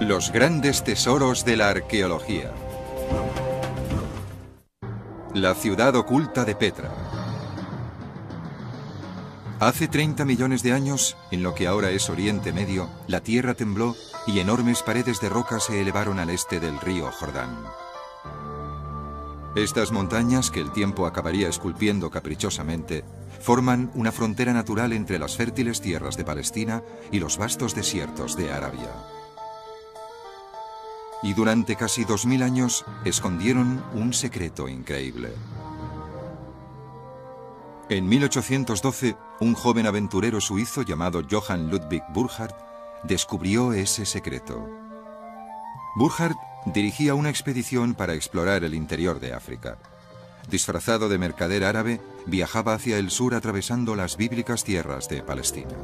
Los grandes tesoros de la arqueología. La ciudad oculta de Petra. Hace 30 millones de años, en lo que ahora es Oriente Medio, la tierra tembló y enormes paredes de roca se elevaron al este del río Jordán. Estas montañas, que el tiempo acabaría esculpiendo caprichosamente, forman una frontera natural entre las fértiles tierras de Palestina y los vastos desiertos de Arabia. Y durante casi 2000 años escondieron un secreto increíble. En 1812, un joven aventurero suizo llamado Johann Ludwig Burckhardt descubrió ese secreto. Burckhardt dirigía una expedición para explorar el interior de África. Disfrazado de mercader árabe, viajaba hacia el sur atravesando las bíblicas tierras de Palestina.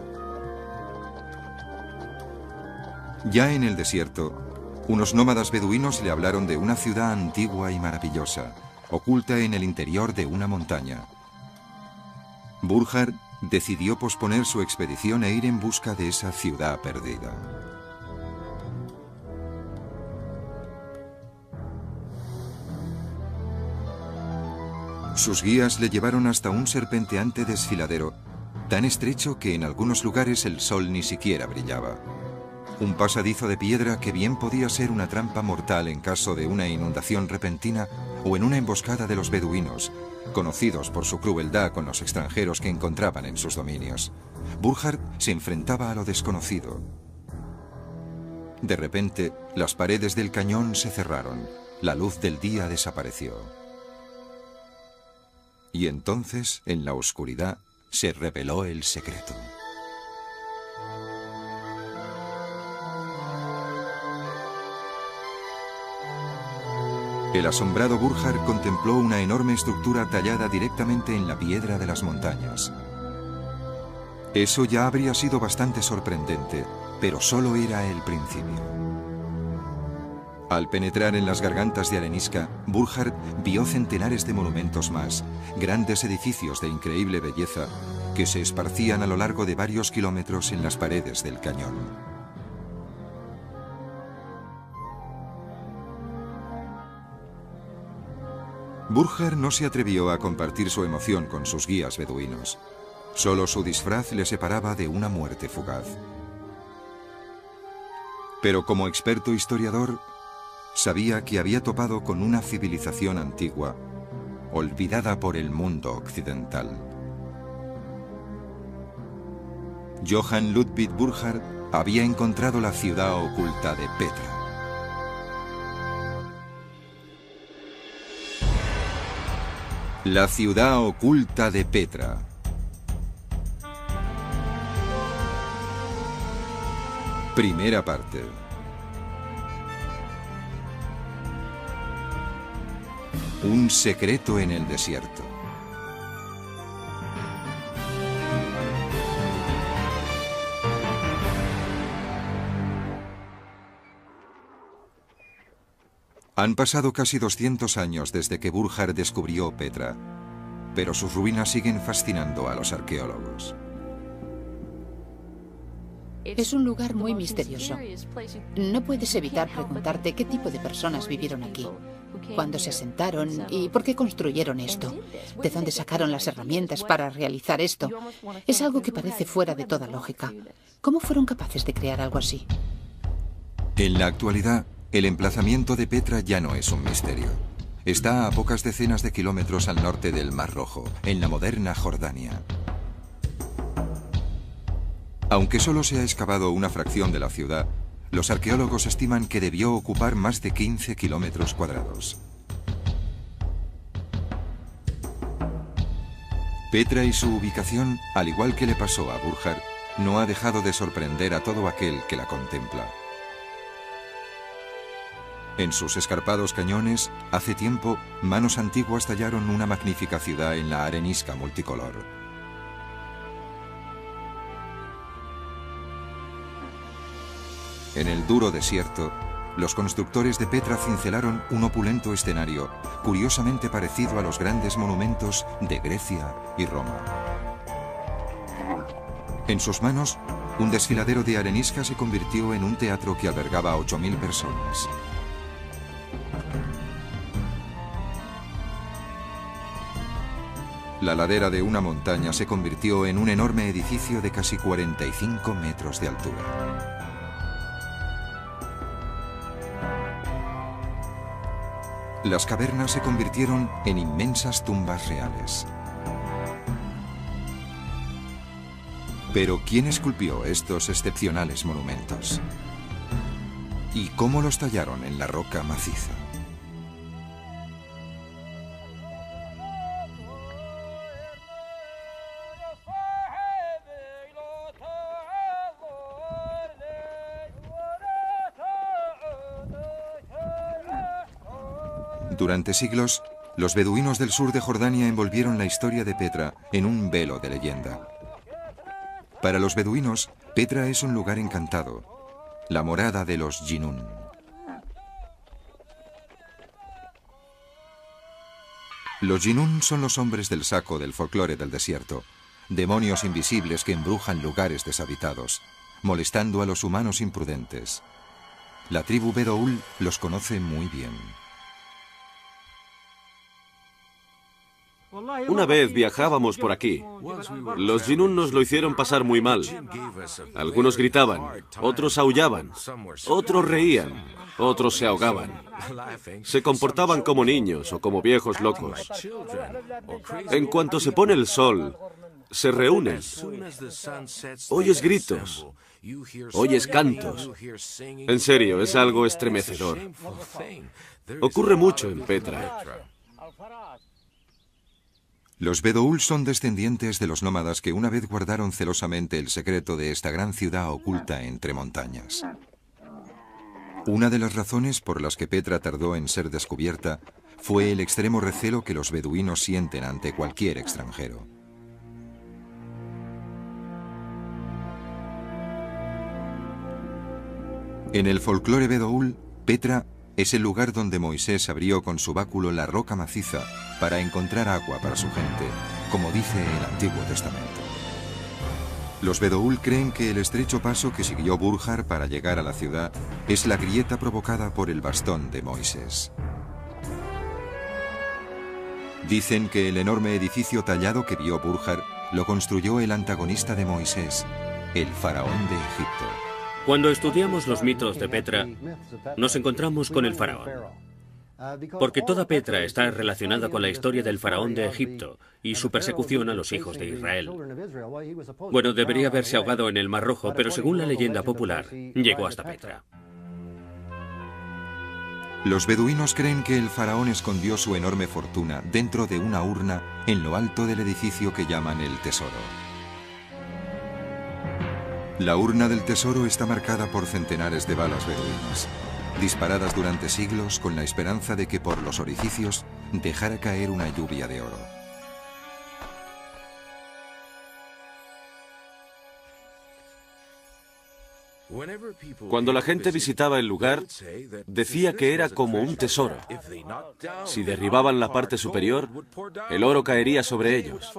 Ya en el desierto, unos nómadas beduinos le hablaron de una ciudad antigua y maravillosa, oculta en el interior de una montaña. Burckhardt decidió posponer su expedición e ir en busca de esa ciudad perdida. Sus guías le llevaron hasta un serpenteante desfiladero, tan estrecho que en algunos lugares el sol ni siquiera brillaba. Un pasadizo de piedra que bien podía ser una trampa mortal en caso de una inundación repentina o en una emboscada de los beduinos, conocidos por su crueldad con los extranjeros que encontraban en sus dominios. Burckhardt se enfrentaba a lo desconocido. De repente, las paredes del cañón se cerraron, la luz del día desapareció. Y entonces, en la oscuridad, se reveló el secreto. El asombrado Burckhardt contempló una enorme estructura tallada directamente en la piedra de las montañas. Eso ya habría sido bastante sorprendente, pero solo era el principio. Al penetrar en las gargantas de arenisca, Burckhardt vio centenares de monumentos más, grandes edificios de increíble belleza, que se esparcían a lo largo de varios kilómetros en las paredes del cañón. Burckhardt no se atrevió a compartir su emoción con sus guías beduinos. Solo su disfraz le separaba de una muerte fugaz. Pero como experto historiador, sabía que había topado con una civilización antigua, olvidada por el mundo occidental. Johann Ludwig Burckhardt había encontrado la ciudad oculta de Petra. La ciudad oculta de Petra. Primera parte. Un secreto en el desierto. Han pasado casi 200 años desde que Burckhardt descubrió Petra, pero sus ruinas siguen fascinando a los arqueólogos. Es un lugar muy misterioso. No puedes evitar preguntarte qué tipo de personas vivieron aquí, cuándo se asentaron y por qué construyeron esto, de dónde sacaron las herramientas para realizar esto. Es algo que parece fuera de toda lógica. ¿Cómo fueron capaces de crear algo así? En la actualidad, el emplazamiento de Petra ya no es un misterio. Está a pocas decenas de kilómetros al norte del Mar Rojo, en la moderna Jordania. Aunque solo se ha excavado una fracción de la ciudad, los arqueólogos estiman que debió ocupar más de 15 kilómetros cuadrados. Petra y su ubicación, al igual que le pasó a Burckhardt, no ha dejado de sorprender a todo aquel que la contempla. En sus escarpados cañones, hace tiempo, manos antiguas tallaron una magnífica ciudad en la arenisca multicolor. En el duro desierto, los constructores de Petra cincelaron un opulento escenario, curiosamente parecido a los grandes monumentos de Grecia y Roma. En sus manos, un desfiladero de arenisca se convirtió en un teatro que albergaba a 8.000 personas. La ladera de una montaña se convirtió en un enorme edificio de casi 45 metros de altura. Las cavernas se convirtieron en inmensas tumbas reales. Pero ¿quién esculpió estos excepcionales monumentos? ¿Y cómo los tallaron en la roca maciza? Durante siglos, los beduinos del sur de Jordania envolvieron la historia de Petra en un velo de leyenda. Para los beduinos, Petra es un lugar encantado, la morada de los Jinún. Los Jinún son los hombres del saco del folclore del desierto, demonios invisibles que embrujan lugares deshabitados, molestando a los humanos imprudentes. La tribu Bedoul los conoce muy bien. Una vez viajábamos por aquí. Los Jinún nos lo hicieron pasar muy mal. Algunos gritaban, otros aullaban, otros reían, otros se ahogaban. Se comportaban como niños o como viejos locos. En cuanto se pone el sol, se reúnen. Oyes gritos, oyes cantos. En serio, es algo estremecedor. Ocurre mucho en Petra. Los Bedoul son descendientes de los nómadas que una vez guardaron celosamente el secreto de esta gran ciudad oculta entre montañas. Una de las razones por las que Petra tardó en ser descubierta fue el extremo recelo que los beduinos sienten ante cualquier extranjero. En el folclore Bedoul, Petra es el lugar donde Moisés abrió con su báculo la roca maciza para encontrar agua para su gente, como dice el Antiguo Testamento. Los Bedoul creen que el estrecho paso que siguió Burjar para llegar a la ciudad es la grieta provocada por el bastón de Moisés. Dicen que el enorme edificio tallado que vio Burjar lo construyó el antagonista de Moisés, el faraón de Egipto. Cuando estudiamos los mitos de Petra, nos encontramos con el faraón. Porque toda Petra está relacionada con la historia del faraón de Egipto y su persecución a los hijos de Israel. Bueno, debería haberse ahogado en el Mar Rojo, pero según la leyenda popular, llegó hasta Petra. Los beduinos creen que el faraón escondió su enorme fortuna dentro de una urna en lo alto del edificio que llaman el Tesoro. La urna del tesoro está marcada por centenares de balas beduinas, disparadas durante siglos con la esperanza de que por los orificios dejara caer una lluvia de oro. Cuando la gente visitaba el lugar, decía que era como un tesoro. Si derribaban la parte superior, el oro caería sobre ellos.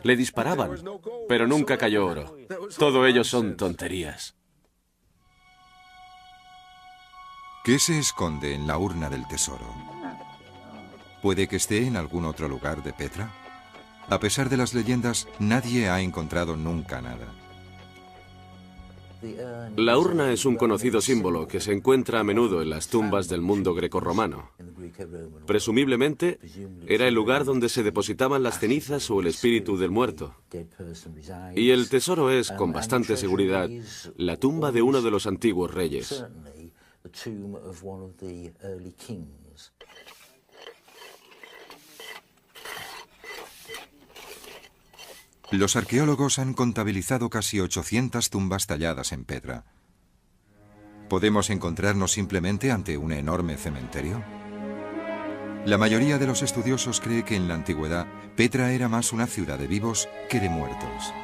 Le disparaban, pero nunca cayó oro. Todo ello son tonterías. ¿Qué se esconde en la urna del tesoro? ¿Puede que esté en algún otro lugar de Petra? A pesar de las leyendas, nadie ha encontrado nunca nada. La urna es un conocido símbolo que se encuentra a menudo en las tumbas del mundo grecorromano. Presumiblemente, era el lugar donde se depositaban las cenizas o el espíritu del muerto. Y el tesoro es, con bastante seguridad, la tumba de uno de los antiguos reyes. Los arqueólogos han contabilizado casi 800 tumbas talladas en Petra. ¿Podemos encontrarnos simplemente ante un enorme cementerio? La mayoría de los estudiosos cree que en la antigüedad Petra era más una ciudad de vivos que de muertos.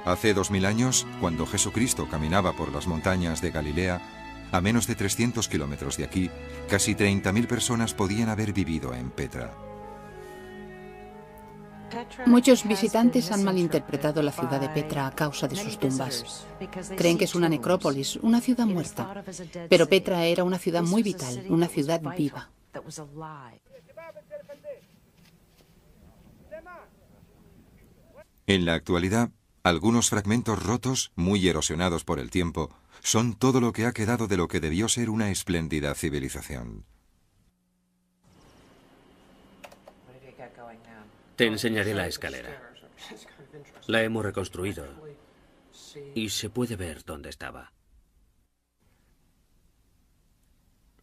Hace 2000 años, cuando Jesucristo caminaba por las montañas de Galilea, a menos de 300 kilómetros de aquí, casi 30.000 personas podían haber vivido en Petra. Muchos visitantes han malinterpretado la ciudad de Petra a causa de sus tumbas. Creen que es una necrópolis, una ciudad muerta. Pero Petra era una ciudad muy vital, una ciudad viva. En la actualidad, algunos fragmentos rotos, muy erosionados por el tiempo, son todo lo que ha quedado de lo que debió ser una espléndida civilización. Te enseñaré la escalera. La hemos reconstruido y se puede ver dónde estaba.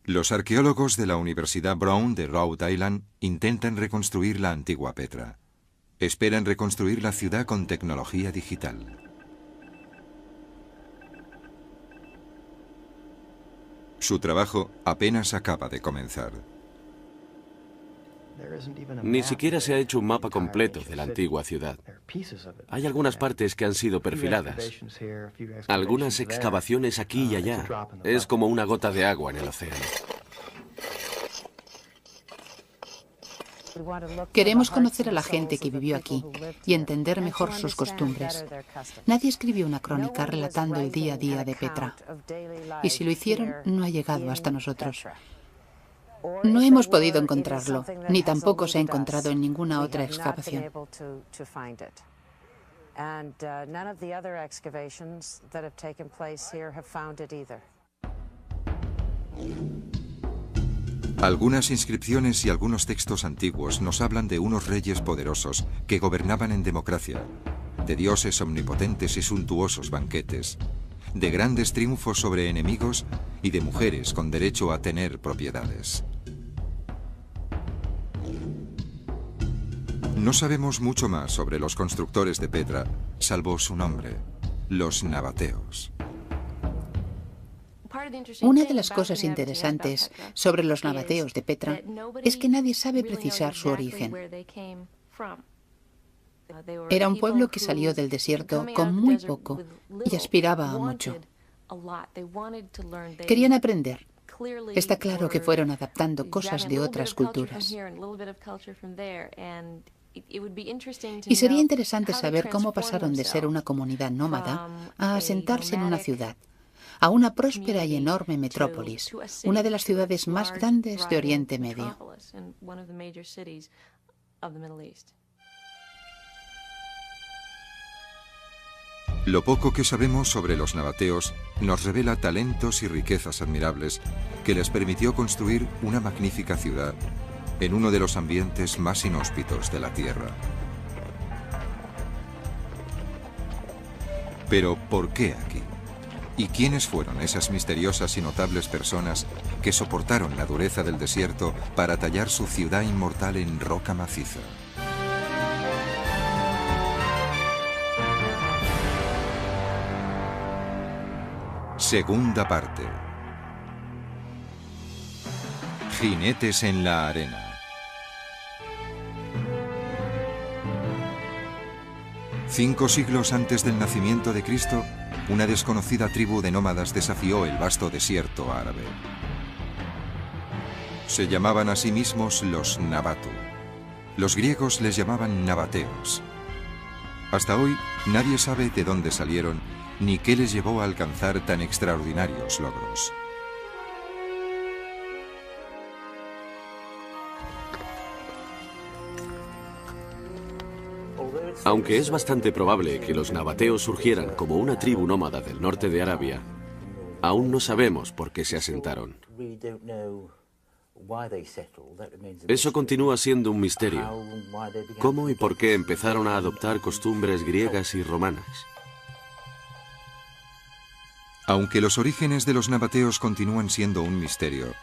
Los arqueólogos de la Universidad Brown de Rhode Island intentan reconstruir la antigua Petra. Esperan reconstruir la ciudad con tecnología digital. Su trabajo apenas acaba de comenzar. Ni siquiera se ha hecho un mapa completo de la antigua ciudad. Hay algunas partes que han sido perfiladas. Algunas excavaciones aquí y allá. Es como una gota de agua en el océano. Queremos conocer a la gente que vivió aquí y entender mejor sus costumbres. Nadie escribió una crónica relatando el día a día de Petra. Y si lo hicieron, no ha llegado hasta nosotros. No hemos podido encontrarlo, ni tampoco se ha encontrado en ninguna otra excavación. Algunas inscripciones y algunos textos antiguos nos hablan de unos reyes poderosos que gobernaban en democracia, de dioses omnipotentes y suntuosos banquetes, de grandes triunfos sobre enemigos y de mujeres con derecho a tener propiedades. No sabemos mucho más sobre los constructores de Petra, salvo su nombre, los nabateos. Una de las cosas interesantes sobre los nabateos de Petra es que nadie sabe precisar su origen. Era un pueblo que salió del desierto con muy poco y aspiraba a mucho. Querían aprender. Está claro que fueron adaptando cosas de otras culturas. Y sería interesante saber cómo pasaron de ser una comunidad nómada a asentarse en una ciudad, a una próspera y enorme metrópolis, una de las ciudades más grandes de Oriente Medio. Lo poco que sabemos sobre los nabateos nos revela talentos y riquezas admirables que les permitió construir una magnífica ciudad en uno de los ambientes más inhóspitos de la Tierra. Pero, ¿por qué aquí? ¿Y quiénes fueron esas misteriosas y notables personas que soportaron la dureza del desierto para tallar su ciudad inmortal en roca maciza? Segunda parte. Jinetes en la arena. Cinco siglos antes del nacimiento de Cristo, una desconocida tribu de nómadas desafió el vasto desierto árabe. Se llamaban a sí mismos los Nabatu. Los griegos les llamaban nabateos. Hasta hoy, nadie sabe de dónde salieron ni qué les llevó a alcanzar tan extraordinarios logros. Aunque es bastante probable que los nabateos surgieran como una tribu nómada del norte de Arabia, aún no sabemos por qué se asentaron. Eso continúa siendo un misterio. ¿Cómo y por qué empezaron a adoptar costumbres griegas y romanas? Aunque los orígenes de los nabateos continúan siendo un misterio,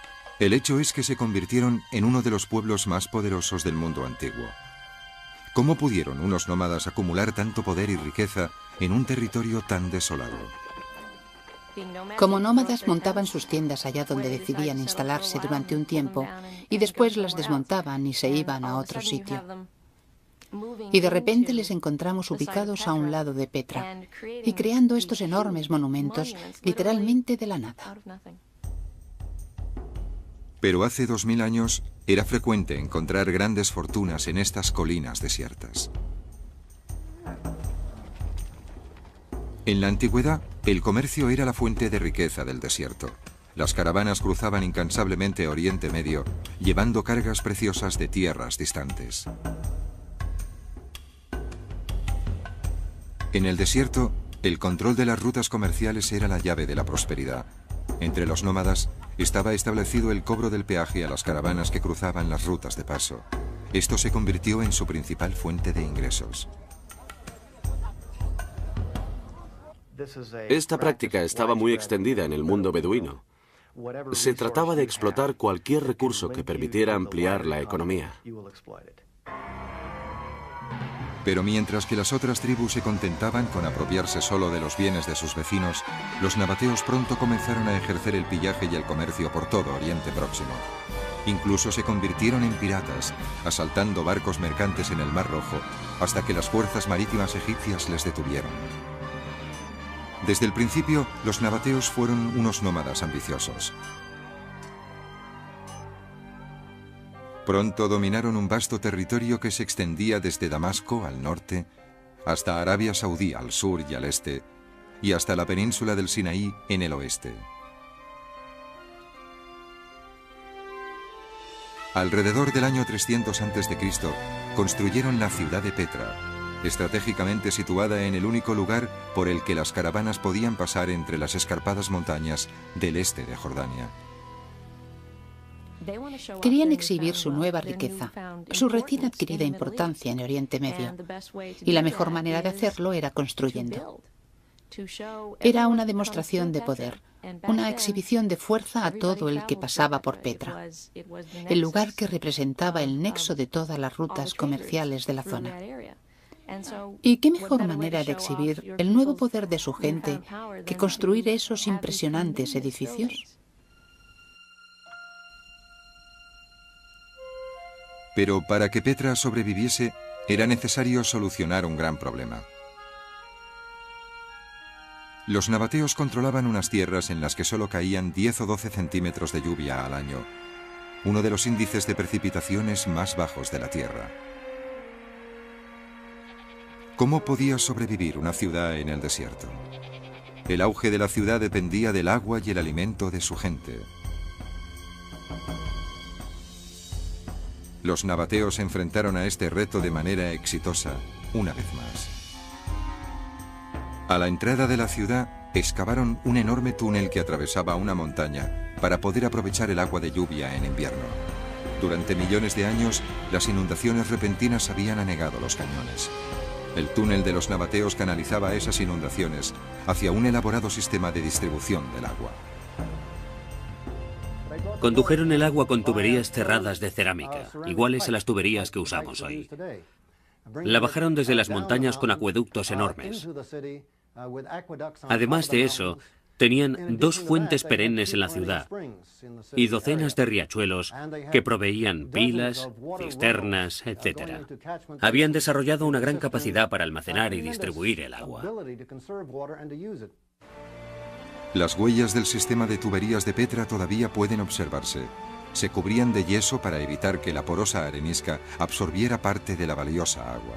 el hecho es que se convirtieron en uno de los pueblos más poderosos del mundo antiguo. ¿Cómo pudieron unos nómadas acumular tanto poder y riqueza en un territorio tan desolado? Como nómadas montaban sus tiendas allá donde decidían instalarse durante un tiempo y después las desmontaban y se iban a otro sitio. Y de repente les encontramos ubicados a un lado de Petra y creando estos enormes monumentos literalmente de la nada. Pero hace 2000 años, Era frecuente encontrar grandes fortunas en estas colinas desiertas. En la antigüedad, el comercio era la fuente de riqueza del desierto. Las caravanas cruzaban incansablemente Oriente Medio, llevando cargas preciosas de tierras distantes. En el desierto, el control de las rutas comerciales era la llave de la prosperidad. Entre los nómadas estaba establecido el cobro del peaje a las caravanas que cruzaban las rutas de paso. Esto se convirtió en su principal fuente de ingresos. Esta práctica estaba muy extendida en el mundo beduino. Se trataba de explotar cualquier recurso que permitiera ampliar la economía. Pero mientras que las otras tribus se contentaban con apropiarse solo de los bienes de sus vecinos, los nabateos pronto comenzaron a ejercer el pillaje y el comercio por todo Oriente Próximo. Incluso se convirtieron en piratas, asaltando barcos mercantes en el Mar Rojo, hasta que las fuerzas marítimas egipcias les detuvieron. Desde el principio, los nabateos fueron unos nómadas ambiciosos. Pronto dominaron un vasto territorio que se extendía desde Damasco al norte, hasta Arabia Saudí al sur y al este, y hasta la península del Sinaí en el oeste. Alrededor del año 300 a.C., construyeron la ciudad de Petra, estratégicamente situada en el único lugar por el que las caravanas podían pasar entre las escarpadas montañas del este de Jordania. Querían exhibir su nueva riqueza, su recién adquirida importancia en Oriente Medio, y la mejor manera de hacerlo era construyendo. Era una demostración de poder, una exhibición de fuerza a todo el que pasaba por Petra, el lugar que representaba el nexo de todas las rutas comerciales de la zona. ¿Y qué mejor manera de exhibir el nuevo poder de su gente que construir esos impresionantes edificios? Pero para que Petra sobreviviese, era necesario solucionar un gran problema. Los nabateos controlaban unas tierras en las que solo caían 10 o 12 centímetros de lluvia al año, uno de los índices de precipitaciones más bajos de la Tierra. ¿Cómo podía sobrevivir una ciudad en el desierto? El auge de la ciudad dependía del agua y el alimento de su gente. Los nabateos se enfrentaron a este reto de manera exitosa, una vez más. A la entrada de la ciudad, excavaron un enorme túnel que atravesaba una montaña para poder aprovechar el agua de lluvia en invierno. Durante millones de años, las inundaciones repentinas habían anegado los cañones. El túnel de los nabateos canalizaba esas inundaciones hacia un elaborado sistema de distribución del agua. Condujeron el agua con tuberías cerradas de cerámica, iguales a las tuberías que usamos hoy. La bajaron desde las montañas con acueductos enormes. Además de eso, tenían 2 fuentes perennes en la ciudad y docenas de riachuelos que proveían pilas, cisternas, etc. Habían desarrollado una gran capacidad para almacenar y distribuir el agua. Las huellas del sistema de tuberías de Petra todavía pueden observarse. Se cubrían de yeso para evitar que la porosa arenisca absorbiera parte de la valiosa agua.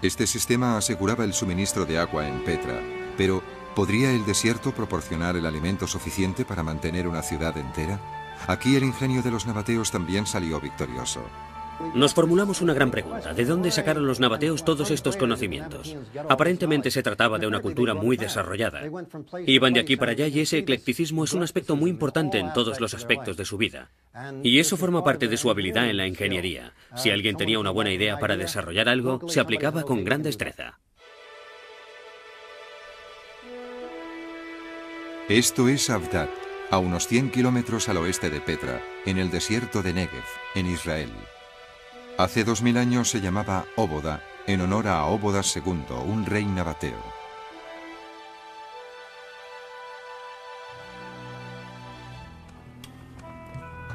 Este sistema aseguraba el suministro de agua en Petra, pero ¿podría el desierto proporcionar el alimento suficiente para mantener una ciudad entera? Aquí el ingenio de los nabateos también salió victorioso. Nos formulamos una gran pregunta. ¿De dónde sacaron los nabateos todos estos conocimientos? Aparentemente se trataba de una cultura muy desarrollada. Iban de aquí para allá y ese eclecticismo es un aspecto muy importante en todos los aspectos de su vida. Y eso forma parte de su habilidad en la ingeniería. Si alguien tenía una buena idea para desarrollar algo, se aplicaba con gran destreza. Esto es Avdat, a unos 100 kilómetros al oeste de Petra, en el desierto de Negev, en Israel. Hace 2000 años se llamaba Óboda, en honor a Óbodas II, un rey nabateo.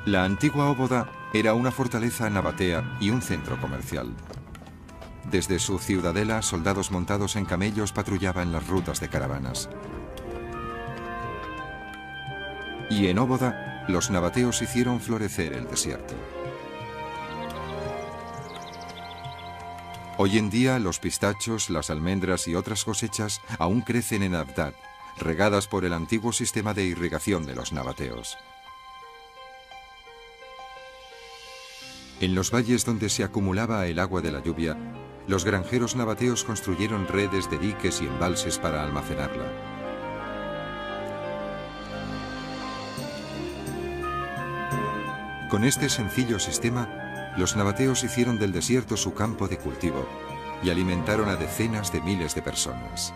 La antigua Óboda era una fortaleza nabatea y un centro comercial. Desde su ciudadela, soldados montados en camellos patrullaban las rutas de caravanas. Y en Óboda, los nabateos hicieron florecer el desierto. Hoy en día los pistachos, las almendras y otras cosechas aún crecen en Abdad, regadas por el antiguo sistema de irrigación de los nabateos. En los valles donde se acumulaba el agua de la lluvia, los granjeros nabateos construyeron redes de diques y embalses para almacenarla. Con este sencillo sistema, los nabateos hicieron del desierto su campo de cultivo y alimentaron a decenas de miles de personas.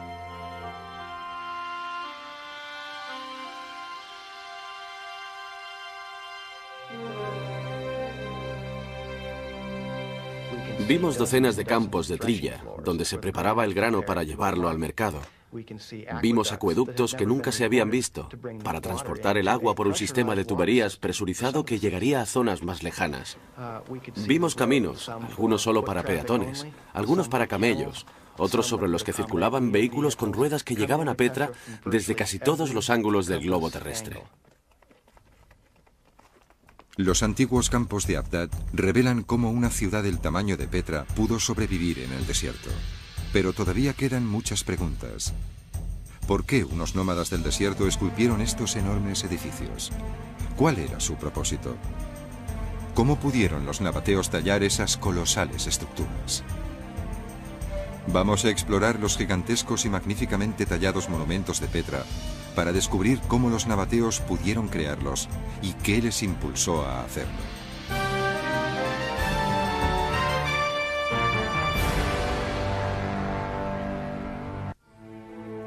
Vimos docenas de campos de trilla, donde se preparaba el grano para llevarlo al mercado. Vimos acueductos que nunca se habían visto, para transportar el agua por un sistema de tuberías presurizado que llegaría a zonas más lejanas. Vimos caminos, algunos solo para peatones, algunos para camellos, otros sobre los que circulaban vehículos con ruedas que llegaban a Petra desde casi todos los ángulos del globo terrestre. Los antiguos campos de Abdad revelan cómo una ciudad del tamaño de Petra pudo sobrevivir en el desierto. Pero todavía quedan muchas preguntas. ¿Por qué unos nómadas del desierto esculpieron estos enormes edificios? ¿Cuál era su propósito? ¿Cómo pudieron los nabateos tallar esas colosales estructuras? Vamos a explorar los gigantescos y magníficamente tallados monumentos de Petra para descubrir cómo los nabateos pudieron crearlos y qué les impulsó a hacerlo.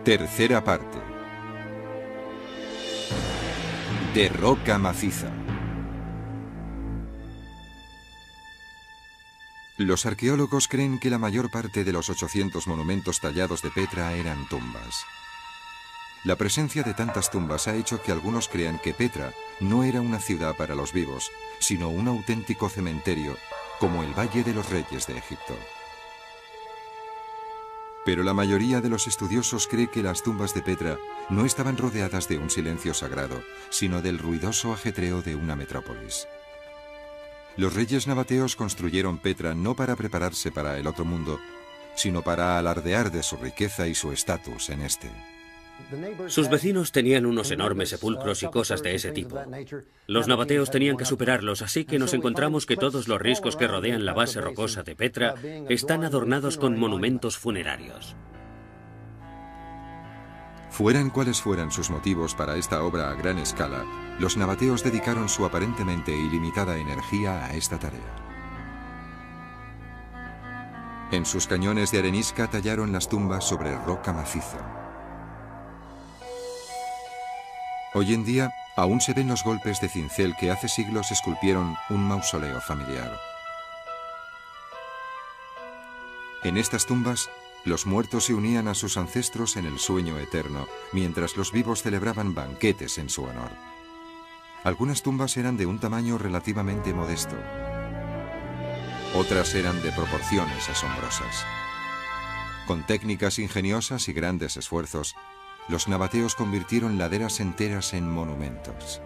Tercera parte. De roca maciza. Los arqueólogos creen que la mayor parte de los 800 monumentos tallados de Petra eran tumbas. La presencia de tantas tumbas ha hecho que algunos crean que Petra no era una ciudad para los vivos, sino un auténtico cementerio, como el Valle de los Reyes de Egipto. Pero la mayoría de los estudiosos cree que las tumbas de Petra no estaban rodeadas de un silencio sagrado, sino del ruidoso ajetreo de una metrópolis. Los reyes nabateos construyeron Petra no para prepararse para el otro mundo, sino para alardear de su riqueza y su estatus en este. Sus vecinos tenían unos enormes sepulcros y cosas de ese tipo. Los nabateos tenían que superarlos, así que nos encontramos que todos los riscos que rodean la base rocosa de Petra están adornados con monumentos funerarios. Fueran cuales fueran sus motivos para esta obra a gran escala, los nabateos dedicaron su aparentemente ilimitada energía a esta tarea. En sus cañones de arenisca tallaron las tumbas sobre roca maciza. Hoy en día, aún se ven los golpes de cincel que hace siglos esculpieron un mausoleo familiar. En estas tumbas, los muertos se unían a sus ancestros en el sueño eterno, mientras los vivos celebraban banquetes en su honor. Algunas tumbas eran de un tamaño relativamente modesto. Otras eran de proporciones asombrosas. Con técnicas ingeniosas y grandes esfuerzos, los nabateos convirtieron laderas enteras en monumentos.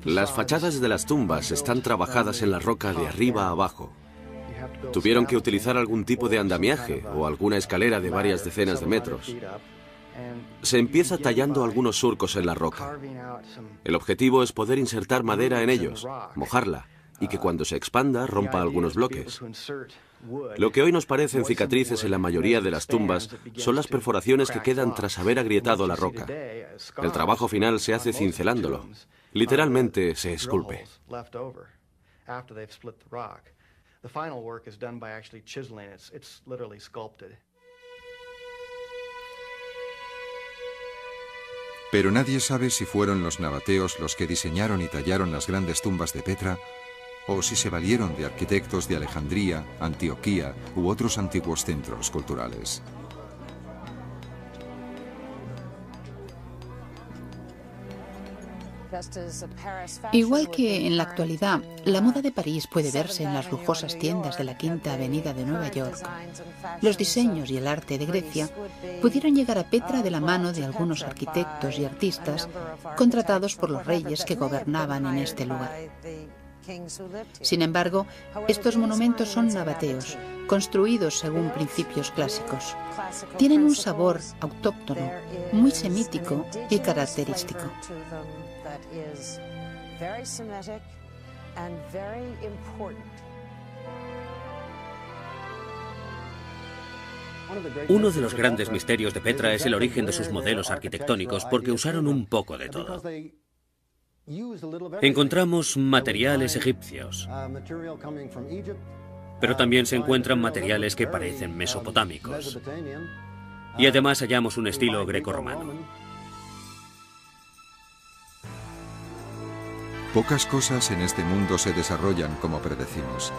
Las fachadas de las tumbas están trabajadas en la roca de arriba a abajo. Tuvieron que utilizar algún tipo de andamiaje o alguna escalera de varias decenas de metros. Se empieza tallando algunos surcos en la roca. El objetivo es poder insertar madera en ellos, mojarla, y que cuando se expanda rompa algunos bloques. Lo que hoy nos parecen cicatrices en la mayoría de las tumbas son las perforaciones que quedan tras haber agrietado la roca. El trabajo final se hace cincelándolo. Literalmente se esculpe. Pero nadie sabe si fueron los nabateos los que diseñaron y tallaron las grandes tumbas de Petra, o si se valieron de arquitectos de Alejandría, Antioquía u otros antiguos centros culturales. Igual que en la actualidad, la moda de París puede verse en las lujosas tiendas de la Quinta Avenida de Nueva York, los diseños y el arte de Grecia pudieron llegar a Petra de la mano de algunos arquitectos y artistas contratados por los reyes que gobernaban en este lugar. Sin embargo, estos monumentos son nabateos, construidos según principios clásicos. Tienen un sabor autóctono, muy semítico y característico. Uno de los grandes misterios de Petra es el origen de sus modelos arquitectónicos, porque usaron un poco de todo. Encontramos materiales egipcios, pero también se encuentran materiales que parecen mesopotámicos. Y además hallamos un estilo grecorromano. Pocas cosas en este mundo se desarrollan como predecimos.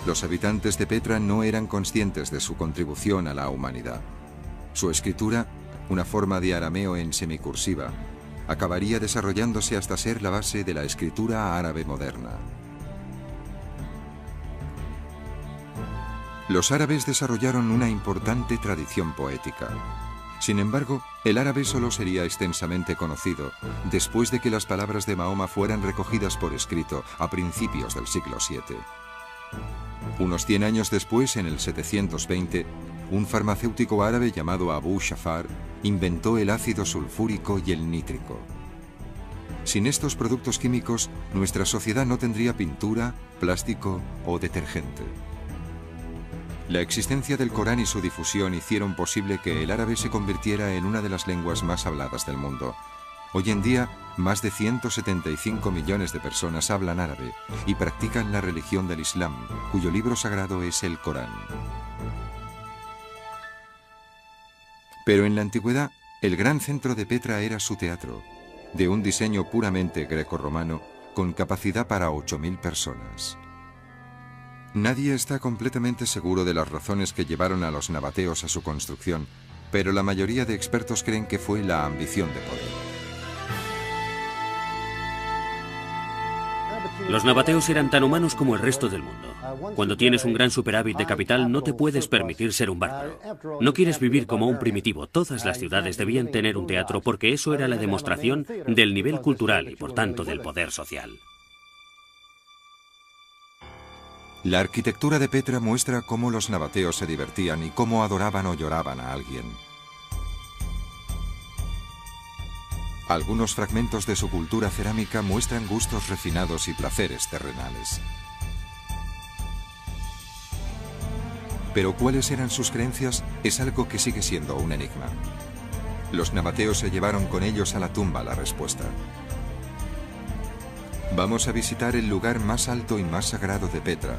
Los habitantes de Petra no eran conscientes de su contribución a la humanidad. Su escritura, una forma de arameo en semicursiva, acabaría desarrollándose hasta ser la base de la escritura árabe moderna. Los árabes desarrollaron una importante tradición poética. Sin embargo, el árabe solo sería extensamente conocido después de que las palabras de Mahoma fueran recogidas por escrito a principios del siglo VII. Unos 100 años después, en el 720, un farmacéutico árabe llamado Abu Shafar inventó el ácido sulfúrico y el nítrico. Sin estos productos químicos, nuestra sociedad no tendría pintura, plástico o detergente. La existencia del Corán y su difusión hicieron posible que el árabe se convirtiera en una de las lenguas más habladas del mundo. Hoy en día, más de 175 millones de personas hablan árabe y practican la religión del Islam, cuyo libro sagrado es el Corán. Pero en la antigüedad, el gran centro de Petra era su teatro, de un diseño puramente grecorromano, con capacidad para 8.000 personas. Nadie está completamente seguro de las razones que llevaron a los nabateos a su construcción, pero la mayoría de expertos creen que fue la ambición de poder. Los nabateos eran tan humanos como el resto del mundo. Cuando tienes un gran superávit de capital, no te puedes permitir ser un bárbaro. No quieres vivir como un primitivo. Todas las ciudades debían tener un teatro porque eso era la demostración del nivel cultural y, por tanto, del poder social. La arquitectura de Petra muestra cómo los nabateos se divertían y cómo adoraban o lloraban a alguien. Algunos fragmentos de su cultura cerámica muestran gustos refinados y placeres terrenales. Pero cuáles eran sus creencias es algo que sigue siendo un enigma. Los nabateos se llevaron con ellos a la tumba la respuesta. Vamos a visitar el lugar más alto y más sagrado de Petra,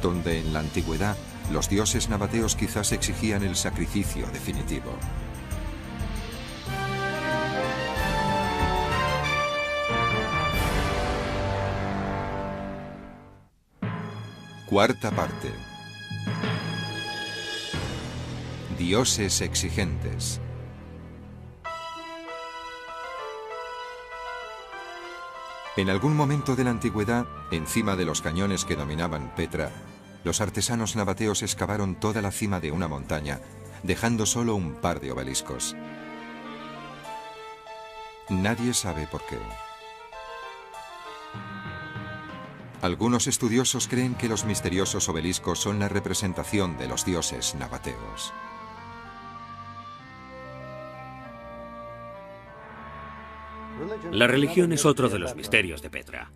donde en la antigüedad los dioses nabateos quizás exigían el sacrificio definitivo. Cuarta parte. Dioses exigentes. En algún momento de la antigüedad, encima de los cañones que dominaban Petra, los artesanos nabateos excavaron toda la cima de una montaña, dejando solo un par de obeliscos. Nadie sabe por qué. Algunos estudiosos creen que los misteriosos obeliscos son la representación de los dioses nabateos. La religión es otro de los misterios de Petra.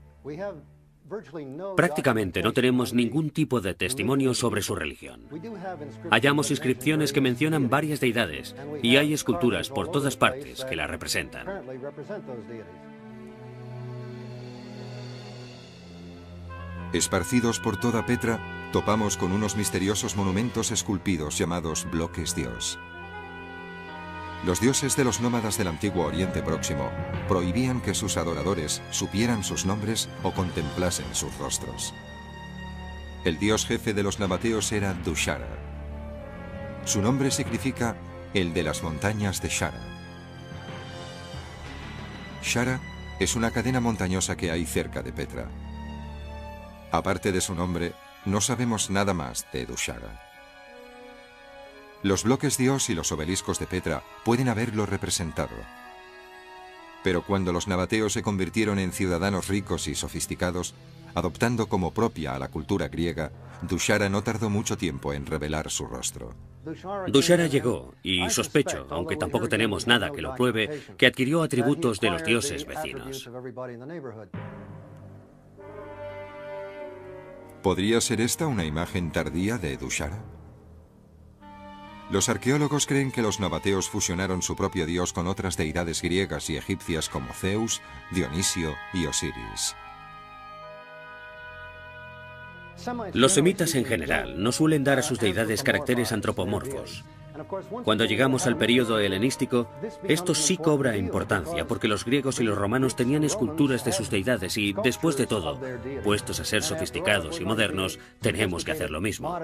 Prácticamente no tenemos ningún tipo de testimonio sobre su religión. Hallamos inscripciones que mencionan varias deidades y hay esculturas por todas partes que la representan. Esparcidos por toda Petra, topamos con unos misteriosos monumentos esculpidos llamados bloques dios. Los dioses de los nómadas del antiguo Oriente Próximo prohibían que sus adoradores supieran sus nombres o contemplasen sus rostros. El dios jefe de los nabateos era Dushara. Su nombre significa el de las montañas de Shara. Shara es una cadena montañosa que hay cerca de Petra. Aparte de su nombre, no sabemos nada más de Dushara. Los bloques dios y los obeliscos de Petra pueden haberlo representado. Pero cuando los nabateos se convirtieron en ciudadanos ricos y sofisticados, adoptando como propia a la cultura griega, Dushara no tardó mucho tiempo en revelar su rostro. Dushara llegó, y sospecho, aunque tampoco tenemos nada que lo pruebe, que adquirió atributos de los dioses vecinos. ¿Podría ser esta una imagen tardía de Dushara? Los arqueólogos creen que los nabateos fusionaron su propio dios con otras deidades griegas y egipcias como Zeus, Dionisio y Osiris. Los semitas en general no suelen dar a sus deidades caracteres antropomorfos. Cuando llegamos al período helenístico, esto sí cobra importancia, porque los griegos y los romanos tenían esculturas de sus deidades y, después de todo, puestos a ser sofisticados y modernos, tenemos que hacer lo mismo.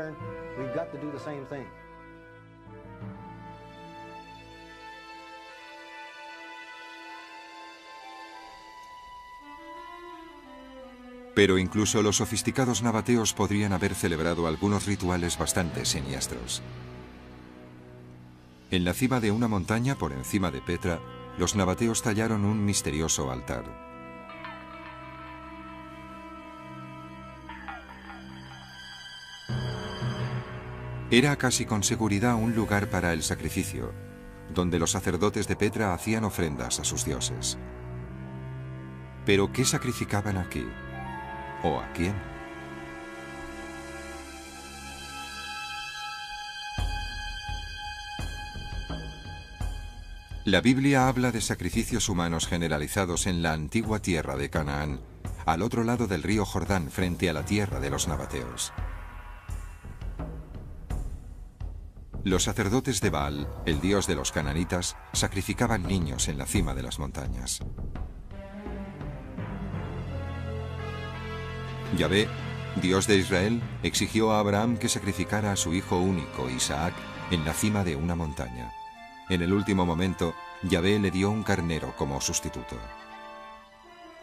Pero incluso los sofisticados nabateos podrían haber celebrado algunos rituales bastante siniestros. En la cima de una montaña por encima de Petra, los nabateos tallaron un misterioso altar. Era casi con seguridad un lugar para el sacrificio, donde los sacerdotes de Petra hacían ofrendas a sus dioses. ¿Pero qué sacrificaban aquí? ¿O a quién? La Biblia habla de sacrificios humanos generalizados en la antigua tierra de Canaán, al otro lado del río Jordán, frente a la tierra de los nabateos. Los sacerdotes de Baal, el dios de los cananitas, sacrificaban niños en la cima de las montañas. Yahvé, Dios de Israel, exigió a Abraham que sacrificara a su hijo único, Isaac, en la cima de una montaña. En el último momento, Yahvé le dio un carnero como sustituto.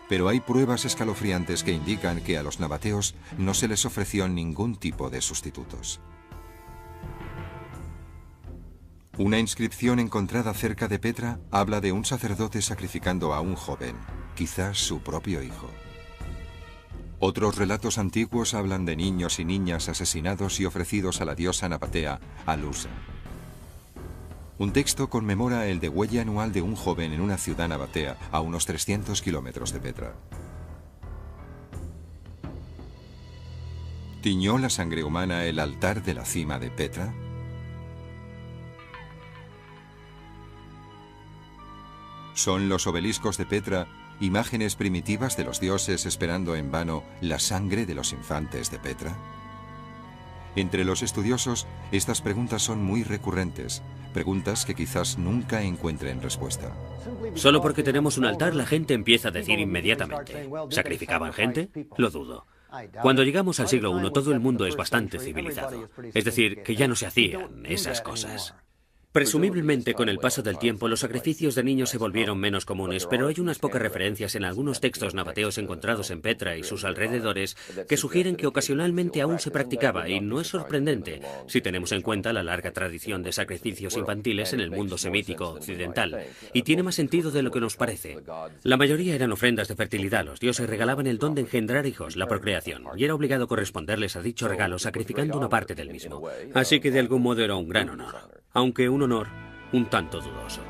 Pero hay pruebas escalofriantes que indican que a los nabateos no se les ofreció ningún tipo de sustitutos. Una inscripción encontrada cerca de Petra habla de un sacerdote sacrificando a un joven, quizás su propio hijo. Otros relatos antiguos hablan de niños y niñas asesinados y ofrecidos a la diosa nabatea, Alusa. Un texto conmemora el degüelle anual de un joven en una ciudad nabatea, a unos 300 kilómetros de Petra. ¿Tiñó la sangre humana el altar de la cima de Petra? ¿Son los obeliscos de Petra imágenes primitivas de los dioses esperando en vano la sangre de los infantes de Petra? Entre los estudiosos, estas preguntas son muy recurrentes, preguntas que quizás nunca encuentren respuesta. Solo porque tenemos un altar, la gente empieza a decir inmediatamente: ¿sacrificaban gente? Lo dudo. Cuando llegamos al siglo I, todo el mundo es bastante civilizado. Es decir, que ya no se hacían esas cosas. Presumiblemente, con el paso del tiempo, los sacrificios de niños se volvieron menos comunes, pero hay unas pocas referencias en algunos textos nabateos encontrados en Petra y sus alrededores que sugieren que ocasionalmente aún se practicaba, y no es sorprendente si tenemos en cuenta la larga tradición de sacrificios infantiles en el mundo semítico occidental, y tiene más sentido de lo que nos parece. La mayoría eran ofrendas de fertilidad. Los dioses regalaban el don de engendrar hijos, la procreación, y era obligado corresponderles a dicho regalo sacrificando una parte del mismo. Así que de algún modo era un gran honor. Aunque un honor un tanto dudoso.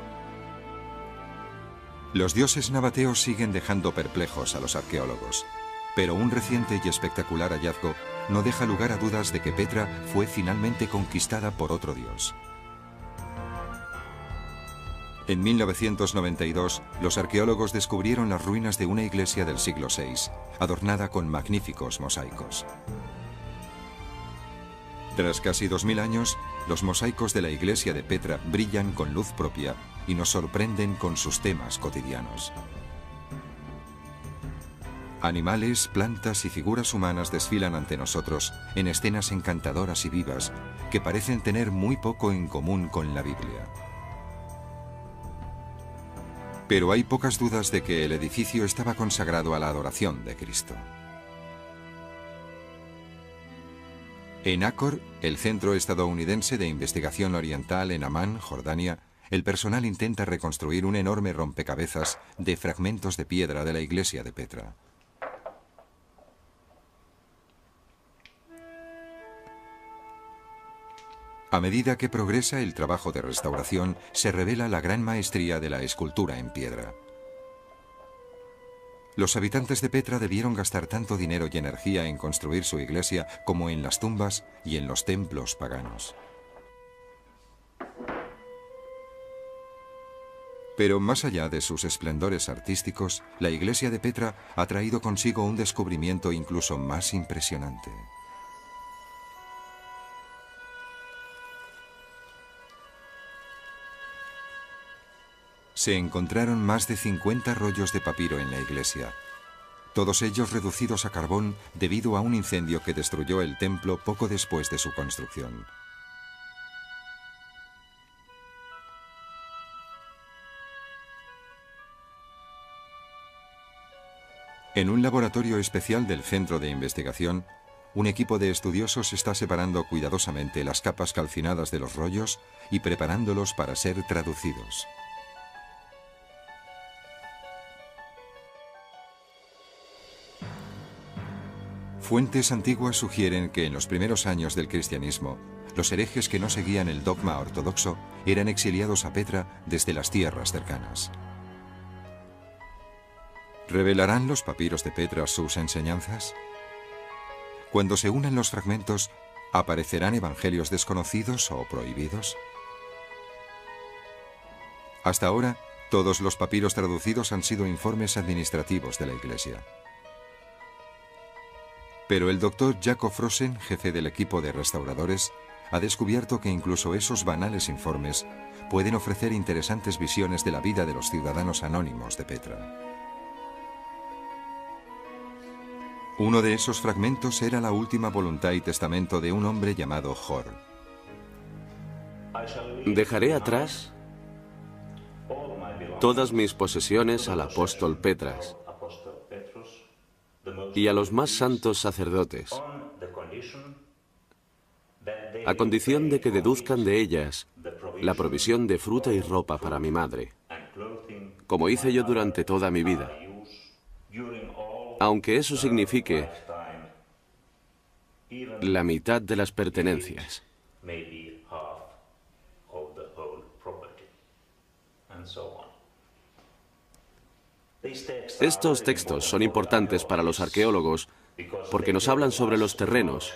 Los dioses nabateos siguen dejando perplejos a los arqueólogos, pero un reciente y espectacular hallazgo no deja lugar a dudas de que Petra fue finalmente conquistada por otro dios. En 1992, los arqueólogos descubrieron las ruinas de una iglesia del siglo VI, adornada con magníficos mosaicos. Tras casi 2000 años, los mosaicos de la iglesia de Petra brillan con luz propia y nos sorprenden con sus temas cotidianos. Animales, plantas y figuras humanas desfilan ante nosotros en escenas encantadoras y vivas que parecen tener muy poco en común con la Biblia. Pero hay pocas dudas de que el edificio estaba consagrado a la adoración de Cristo. En Acor, el Centro Estadounidense de Investigación Oriental en Amán, Jordania, el personal intenta reconstruir un enorme rompecabezas de fragmentos de piedra de la iglesia de Petra. A medida que progresa el trabajo de restauración, se revela la gran maestría de la escultura en piedra. Los habitantes de Petra debieron gastar tanto dinero y energía en construir su iglesia como en las tumbas y en los templos paganos. Pero más allá de sus esplendores artísticos, la iglesia de Petra ha traído consigo un descubrimiento incluso más impresionante. Se encontraron más de 50 rollos de papiro en la iglesia, todos ellos reducidos a carbón debido a un incendio que destruyó el templo poco después de su construcción. En un laboratorio especial del Centro de Investigación, un equipo de estudiosos está separando cuidadosamente las capas calcinadas de los rollos y preparándolos para ser traducidos. Fuentes antiguas sugieren que en los primeros años del cristianismo, los herejes que no seguían el dogma ortodoxo eran exiliados a Petra desde las tierras cercanas. ¿Revelarán los papiros de Petra sus enseñanzas? Cuando se unan los fragmentos, ¿aparecerán evangelios desconocidos o prohibidos? Hasta ahora, todos los papiros traducidos han sido informes administrativos de la Iglesia. Pero el doctor Jacob Frosen, jefe del equipo de restauradores, ha descubierto que incluso esos banales informes pueden ofrecer interesantes visiones de la vida de los ciudadanos anónimos de Petra. Uno de esos fragmentos era la última voluntad y testamento de un hombre llamado Hor. Dejaré atrás todas mis posesiones al apóstol Petras y a los más santos sacerdotes, a condición de que deduzcan de ellas la provisión de fruta y ropa para mi madre, como hice yo durante toda mi vida, aunque eso signifique la mitad de las pertenencias. Estos textos son importantes para los arqueólogos porque nos hablan sobre los terrenos,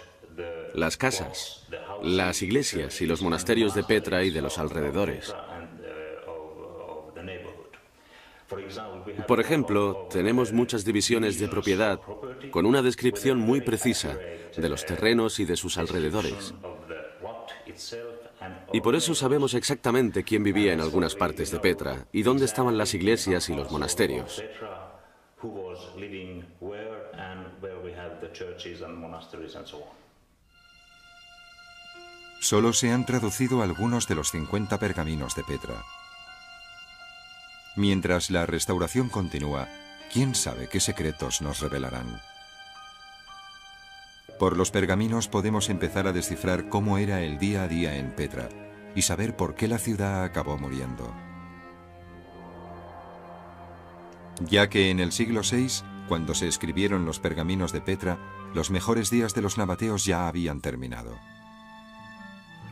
las casas, las iglesias y los monasterios de Petra y de los alrededores. Por ejemplo, tenemos muchas divisiones de propiedad con una descripción muy precisa de los terrenos y de sus alrededores. Y por eso sabemos exactamente quién vivía en algunas partes de Petra y dónde estaban las iglesias y los monasterios. Solo se han traducido algunos de los 50 pergaminos de Petra. Mientras la restauración continúa, ¿quién sabe qué secretos nos revelarán? Por los pergaminos podemos empezar a descifrar cómo era el día a día en Petra y saber por qué la ciudad acabó muriendo. Ya que en el siglo VI, cuando se escribieron los pergaminos de Petra, los mejores días de los nabateos ya habían terminado.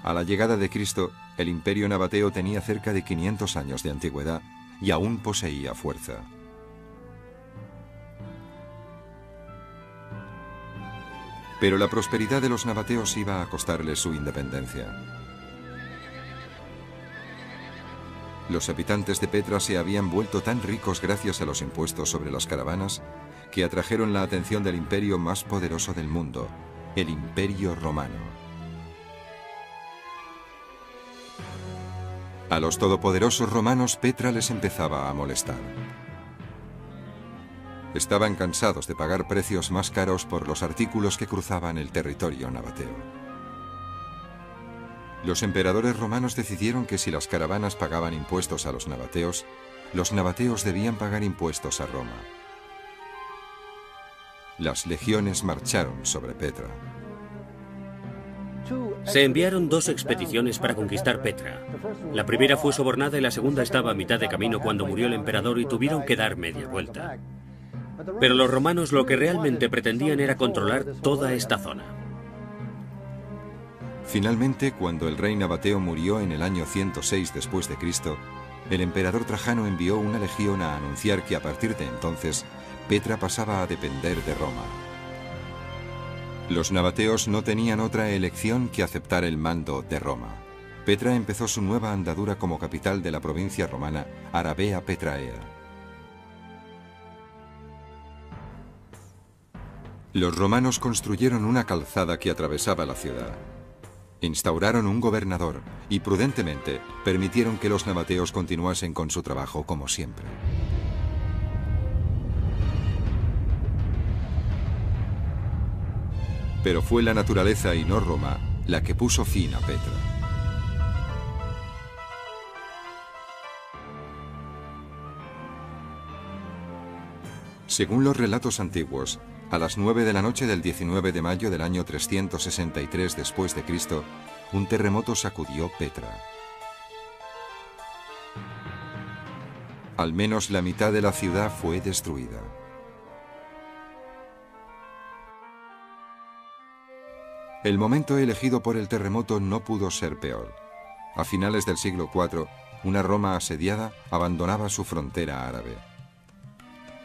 A la llegada de Cristo, el imperio nabateo tenía cerca de 500 años de antigüedad y aún poseía fuerza. Pero la prosperidad de los nabateos iba a costarles su independencia. Los habitantes de Petra se habían vuelto tan ricos gracias a los impuestos sobre las caravanas que atrajeron la atención del imperio más poderoso del mundo, el Imperio Romano. A los todopoderosos romanos Petra les empezaba a molestar. Estaban cansados de pagar precios más caros por los artículos que cruzaban el territorio nabateo. Los emperadores romanos decidieron que si las caravanas pagaban impuestos a los nabateos debían pagar impuestos a Roma. Las legiones marcharon sobre Petra. Se enviaron 2 expediciones para conquistar Petra. La primera fue sobornada y la segunda estaba a mitad de camino cuando murió el emperador y tuvieron que dar media vuelta. Pero los romanos lo que realmente pretendían era controlar toda esta zona. Finalmente, cuando el rey Nabateo murió en el año 106 después de Cristo, el emperador Trajano envió una legión a anunciar que a partir de entonces Petra pasaba a depender de Roma. Los nabateos no tenían otra elección que aceptar el mando de Roma. Petra empezó su nueva andadura como capital de la provincia romana Arabea Petraea. Los romanos construyeron una calzada que atravesaba la ciudad. Instauraron un gobernador y prudentemente permitieron que los nabateos continuasen con su trabajo como siempre. Pero fue la naturaleza y no Roma la que puso fin a Petra. Según los relatos antiguos, a las 9 de la noche del 19 de mayo del año 363 después de Cristo, un terremoto sacudió Petra. Al menos la mitad de la ciudad fue destruida. El momento elegido por el terremoto no pudo ser peor. A finales del siglo IV, una Roma asediada abandonaba su frontera árabe.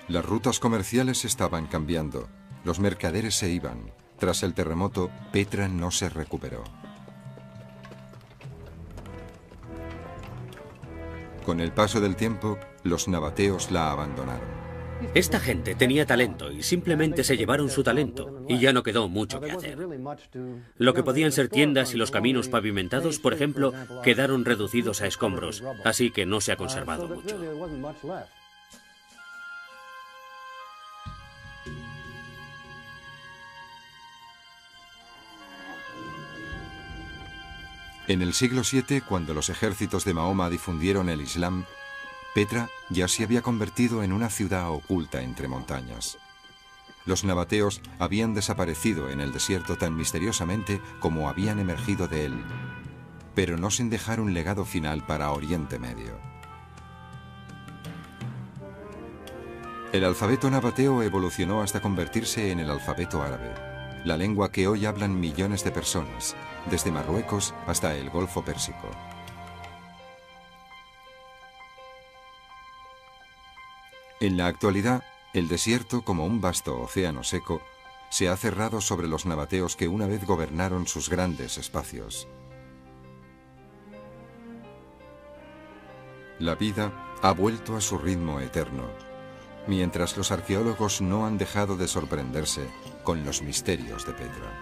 Las rutas comerciales estaban cambiando. Los mercaderes se iban. Tras el terremoto, Petra no se recuperó. Con el paso del tiempo, los nabateos la abandonaron. Esta gente tenía talento y simplemente se llevaron su talento y ya no quedó mucho que hacer. Lo que podían ser tiendas y los caminos pavimentados, por ejemplo, quedaron reducidos a escombros, así que no se ha conservado mucho. En el siglo VII, cuando los ejércitos de Mahoma difundieron el Islam, Petra ya se había convertido en una ciudad oculta entre montañas. Los nabateos habían desaparecido en el desierto tan misteriosamente como habían emergido de él, pero no sin dejar un legado final para Oriente Medio. El alfabeto nabateo evolucionó hasta convertirse en el alfabeto árabe, la lengua que hoy hablan millones de personas, desde Marruecos hasta el Golfo Pérsico. En la actualidad, el desierto, como un vasto océano seco, se ha cerrado sobre los nabateos que una vez gobernaron sus grandes espacios. La vida ha vuelto a su ritmo eterno, mientras los arqueólogos no han dejado de sorprenderse con los misterios de Petra.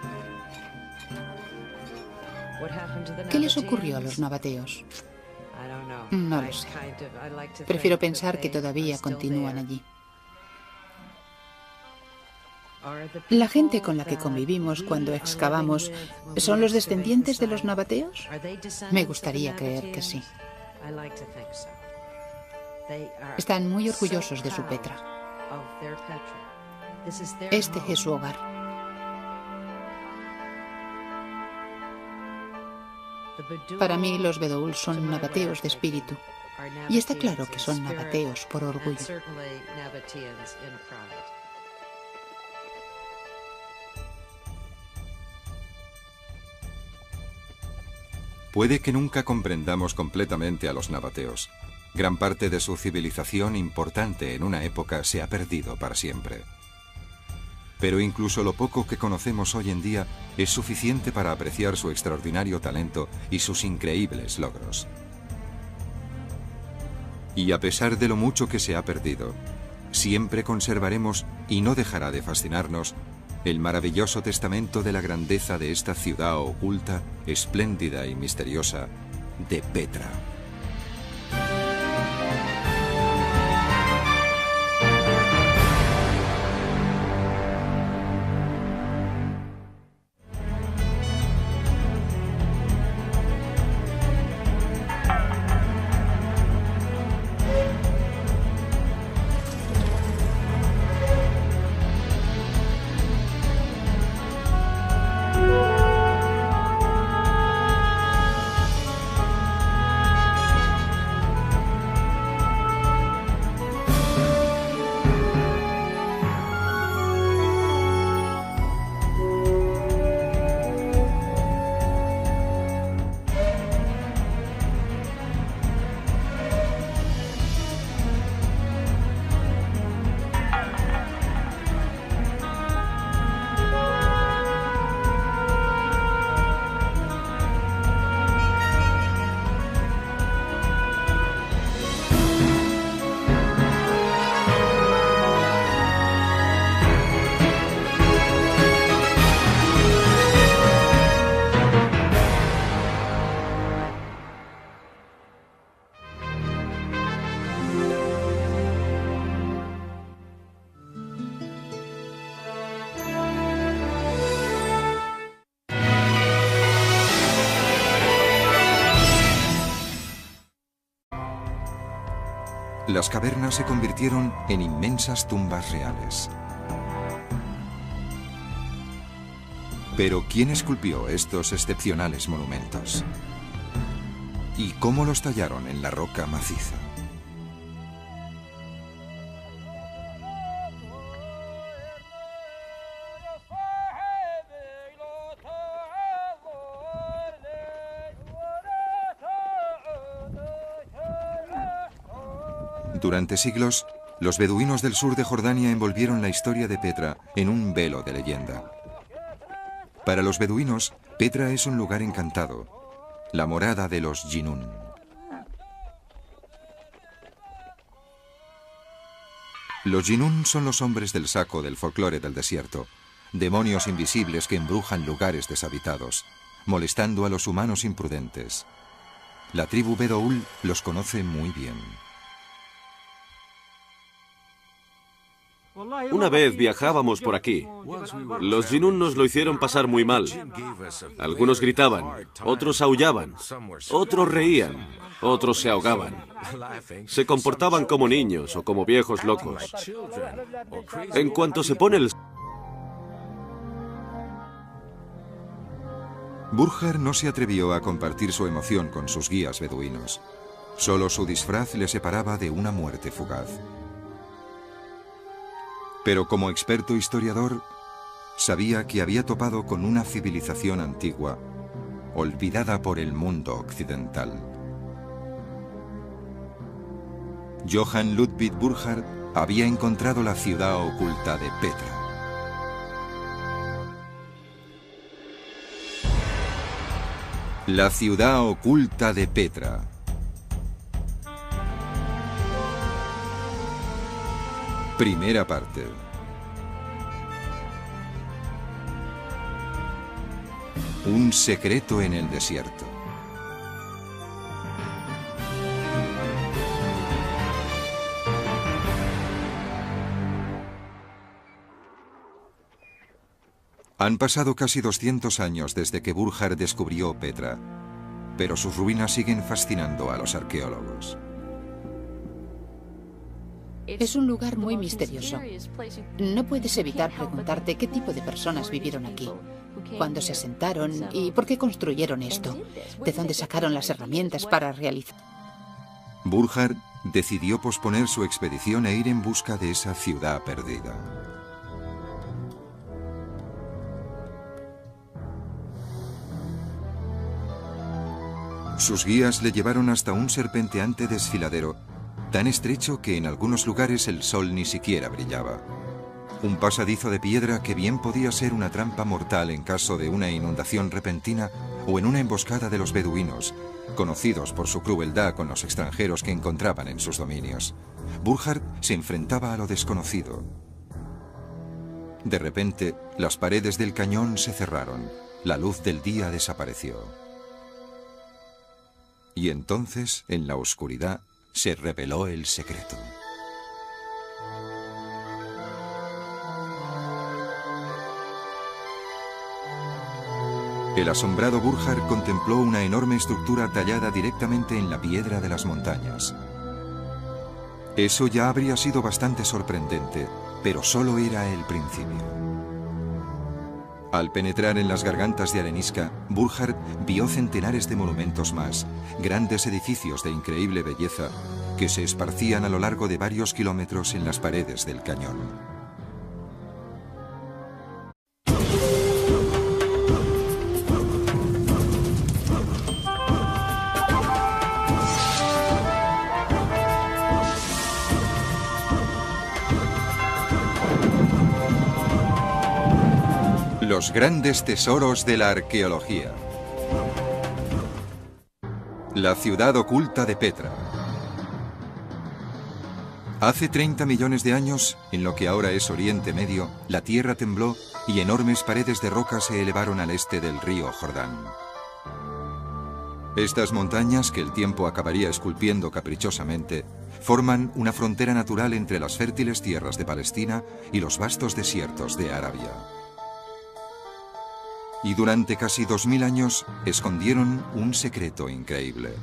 ¿Qué les ocurrió a los nabateos? No lo sé. Prefiero pensar que todavía continúan allí. ¿La gente con la que convivimos cuando excavamos son los descendientes de los nabateos? Me gustaría creer que sí. Están muy orgullosos de su Petra. Este es su hogar. Para mí, los bedoul son nabateos de espíritu. Y está claro que son nabateos por orgullo. Puede que nunca comprendamos completamente a los nabateos. Gran parte de su civilización importante en una época se ha perdido para siempre. Pero incluso lo poco que conocemos hoy en día es suficiente para apreciar su extraordinario talento y sus increíbles logros. Y a pesar de lo mucho que se ha perdido, siempre conservaremos, y no dejará de fascinarnos, el maravilloso testamento de la grandeza de esta ciudad oculta, espléndida y misteriosa de Petra. Las cavernas se convirtieron en inmensas tumbas reales. Pero ¿quién esculpió estos excepcionales monumentos? ¿Y cómo los tallaron en la roca maciza? Durante siglos, los beduinos del sur de Jordania envolvieron la historia de Petra en un velo de leyenda. Para los beduinos, Petra es un lugar encantado, la morada de los Jinún. Los Jinún son los hombres del saco del folclore del desierto, demonios invisibles que embrujan lugares deshabitados, molestando a los humanos imprudentes. La tribu Bedoul los conoce muy bien. Una vez viajábamos por aquí. Los Jinún nos lo hicieron pasar muy mal. Algunos gritaban, otros aullaban, otros reían, otros se ahogaban. Se comportaban como niños o como viejos locos. En cuanto se pone el... Burjar no se atrevió a compartir su emoción con sus guías beduinos. Solo su disfraz le separaba de una muerte fugaz. Pero como experto historiador, sabía que había topado con una civilización antigua, olvidada por el mundo occidental. Johann Ludwig Burckhardt había encontrado la ciudad oculta de Petra. La ciudad oculta de Petra. Primera parte. Un secreto en el desierto. Han pasado casi 200 años desde que Burckhardt descubrió Petra, pero sus ruinas siguen fascinando a los arqueólogos. Es un lugar muy misterioso. No puedes evitar preguntarte qué tipo de personas vivieron aquí, cuándo se asentaron y por qué construyeron esto, de dónde sacaron las herramientas para realizar. Burckhardt decidió posponer su expedición e ir en busca de esa ciudad perdida. Sus guías le llevaron hasta un serpenteante desfiladero tan estrecho que en algunos lugares el sol ni siquiera brillaba. Un pasadizo de piedra que bien podía ser una trampa mortal en caso de una inundación repentina o en una emboscada de los beduinos, conocidos por su crueldad con los extranjeros que encontraban en sus dominios. Burckhardt se enfrentaba a lo desconocido. De repente, las paredes del cañón se cerraron. La luz del día desapareció. Y entonces, en la oscuridad, se reveló el secreto. El asombrado Burckhardt contempló una enorme estructura tallada directamente en la piedra de las montañas. Eso ya habría sido bastante sorprendente, pero solo era el principio. Al penetrar en las gargantas de arenisca, Burckhardt vio centenares de monumentos más, grandes edificios de increíble belleza, que se esparcían a lo largo de varios kilómetros en las paredes del cañón. Los grandes tesoros de la arqueología. La ciudad oculta de Petra. Hace 30 millones de años, en lo que ahora es Oriente Medio, la tierra tembló y enormes paredes de roca se elevaron al este del río Jordán. Estas montañas, que el tiempo acabaría esculpiendo caprichosamente, forman una frontera natural entre las fértiles tierras de Palestina y los vastos desiertos de Arabia. Y durante casi 2000 años escondieron un secreto increíble.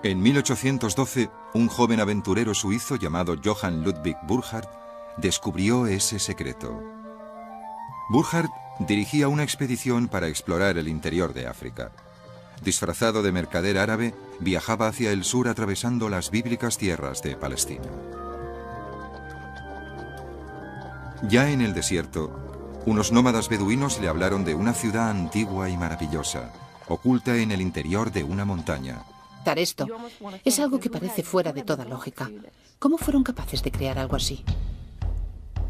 En 1812, un joven aventurero suizo llamado Johann Ludwig Burckhardt descubrió ese secreto. Burckhardt dirigía una expedición para explorar el interior de África. Disfrazado de mercader árabe, viajaba hacia el sur atravesando las bíblicas tierras de Palestina. Ya en el desierto, unos nómadas beduinos le hablaron de una ciudad antigua y maravillosa, oculta en el interior de una montaña. Esto es algo que parece fuera de toda lógica. ¿Cómo fueron capaces de crear algo así?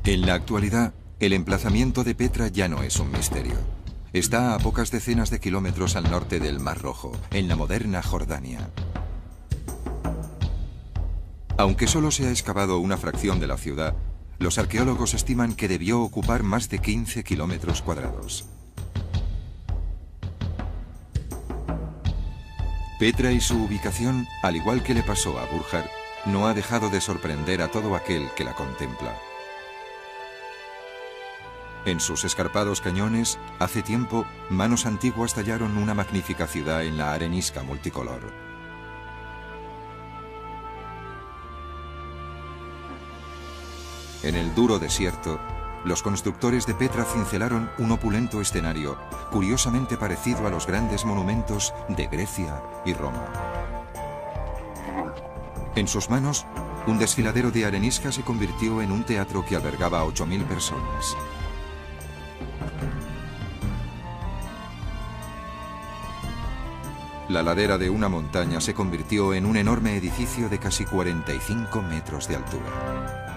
En la actualidad, el emplazamiento de Petra ya no es un misterio. Está a pocas decenas de kilómetros al norte del Mar Rojo, en la moderna Jordania. Aunque solo se ha excavado una fracción de la ciudad, los arqueólogos estiman que debió ocupar más de 15 kilómetros cuadrados. Petra y su ubicación, al igual que le pasó a Burckhardt, no ha dejado de sorprender a todo aquel que la contempla. En sus escarpados cañones, hace tiempo, manos antiguas tallaron una magnífica ciudad en la arenisca multicolor. En el duro desierto, los constructores de Petra cincelaron un opulento escenario, curiosamente parecido a los grandes monumentos de Grecia y Roma. En sus manos, un desfiladero de arenisca se convirtió en un teatro que albergaba a 8.000 personas. La ladera de una montaña se convirtió en un enorme edificio de casi 45 metros de altura.